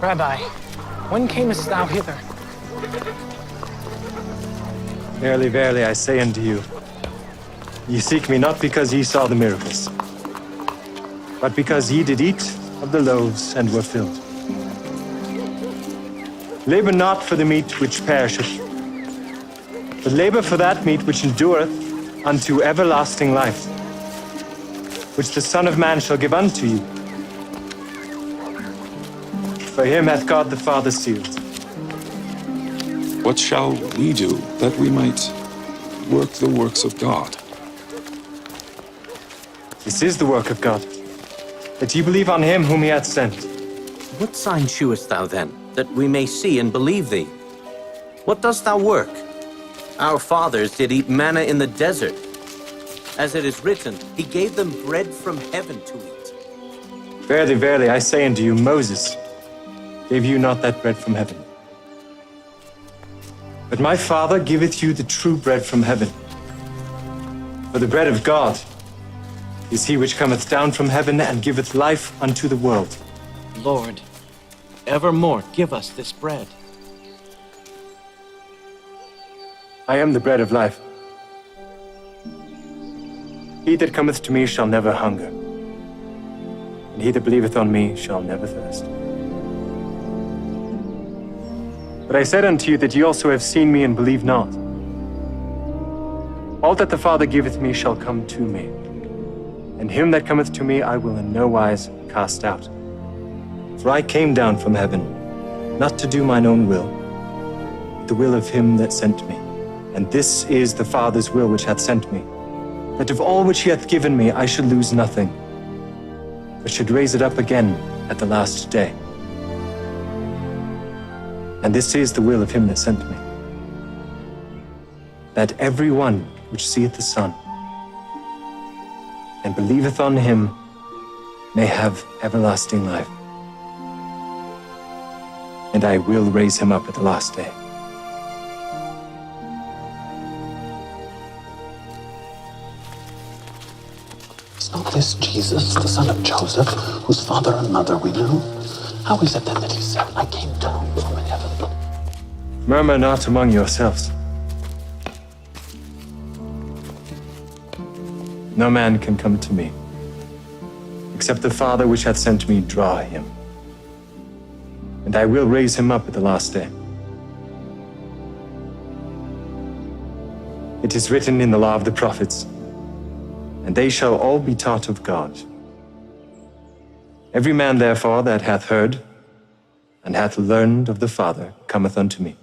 Rabbi, when camest thou hither? Verily, verily, I say unto you, ye seek me not because ye saw the miracles, but because ye did eat of the loaves and were filled. Labor not for the meat which perisheth, but labor for that meat which endureth unto everlasting life, which the Son of Man shall give unto you. For him hath God the Father sealed. What shall we do that we might work the works of God? This is the work of God, that ye believe on him whom he hath sent. What sign shewest thou then, that we may see and believe thee? What dost thou work? Our fathers did eat manna in the desert. As it is written, he gave them bread from heaven to eat. Verily, verily, I say unto you, Moses gave you not that bread from heaven. But my Father giveth you the true bread from heaven. For the bread of God is he which cometh down from heaven and giveth life unto the world. Lord, evermore give us this bread. I am the bread of life. He that cometh to me shall never hunger, and he that believeth on me shall never thirst. But I said unto you that ye also have seen me and believe not. All that the Father giveth me shall come to me, and him that cometh to me I will in no wise cast out. For I came down from heaven, not to do mine own will, but the will of him that sent me. And this is the Father's will which hath sent me, that of all which he hath given me I should lose nothing, but should raise it up again at the last day. And this is the will of him that sent me, that every one which seeth the Son and believeth on him may have everlasting life. And I will raise him up at the last day. Is not this Jesus, the son of Joseph, whose father and mother we know? How is it then that he said, I came down from heaven? Murmur not among yourselves. No man can come to me, except the Father which hath sent me draw him. And I will raise him up at the last day. It is written in the law of the prophets, and they shall all be taught of God. Every man, therefore, that hath heard and hath learned of the Father cometh unto me.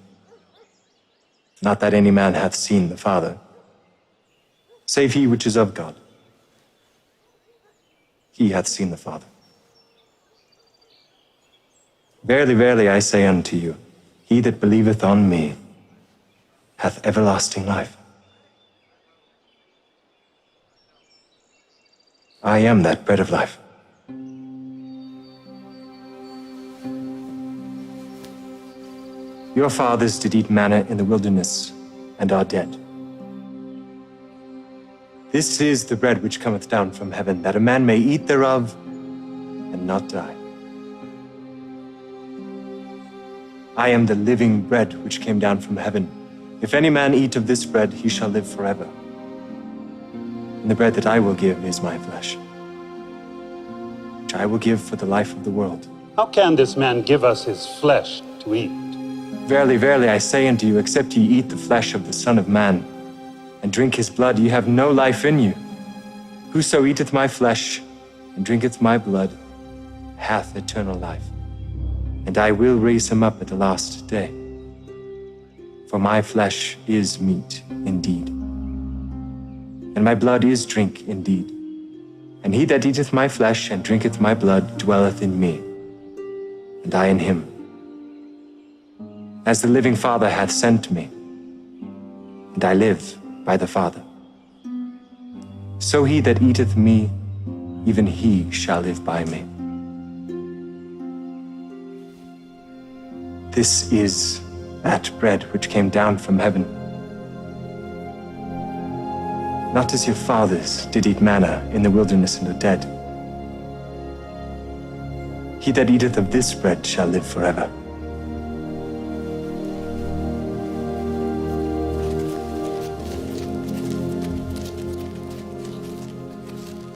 Not that any man hath seen the Father, save he which is of God. He hath seen the Father. Verily, verily, I say unto you, he that believeth on me hath everlasting life. I am that bread of life. Your fathers did eat manna in the wilderness and are dead. This is the bread which cometh down from heaven, that a man may eat thereof and not die. I am the living bread which came down from heaven. If any man eat of this bread, he shall live forever. And the bread that I will give is my flesh, which I will give for the life of the world. How can this man give us his flesh to eat? Verily, verily, I say unto you, except ye eat the flesh of the Son of Man, and drink his blood, ye have no life in you. Whoso eateth my flesh, and drinketh my blood, hath eternal life. And I will raise him up at the last day. For my flesh is meat indeed, and my blood is drink indeed. And he that eateth my flesh and drinketh my blood dwelleth in me, and I in him. As the living Father hath sent me, and I live by the Father, so he that eateth me, even he shall live by me. This is that bread which came down from heaven. Not as your fathers did eat manna in the wilderness and are dead. He that eateth of this bread shall live forever.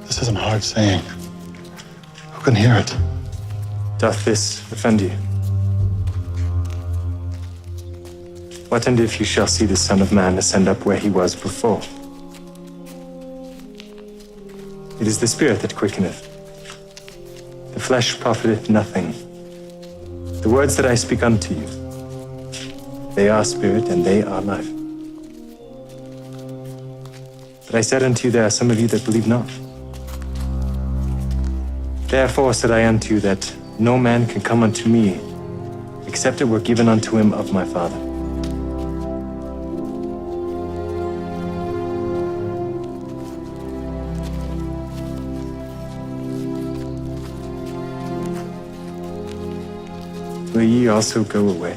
This is an hard saying. Who can hear it? Doth this offend you? What and if you shall see the Son of Man ascend up where he was before? It is the Spirit that quickeneth. The flesh profiteth nothing. The words that I speak unto you, they are spirit and they are life. But I said unto you, there are some of you that believe not. Therefore said I unto you that no man can come unto me, except it were given unto him of my Father. Will ye also go away?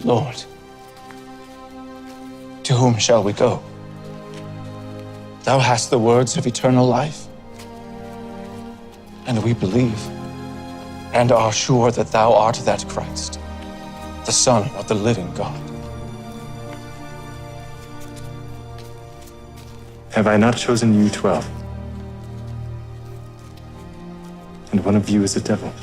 Lord, to whom shall we go? Thou hast the words of eternal life, and we believe and are sure that thou art that Christ, the Son of the living God. Have I not chosen you 12? And one of you is a devil.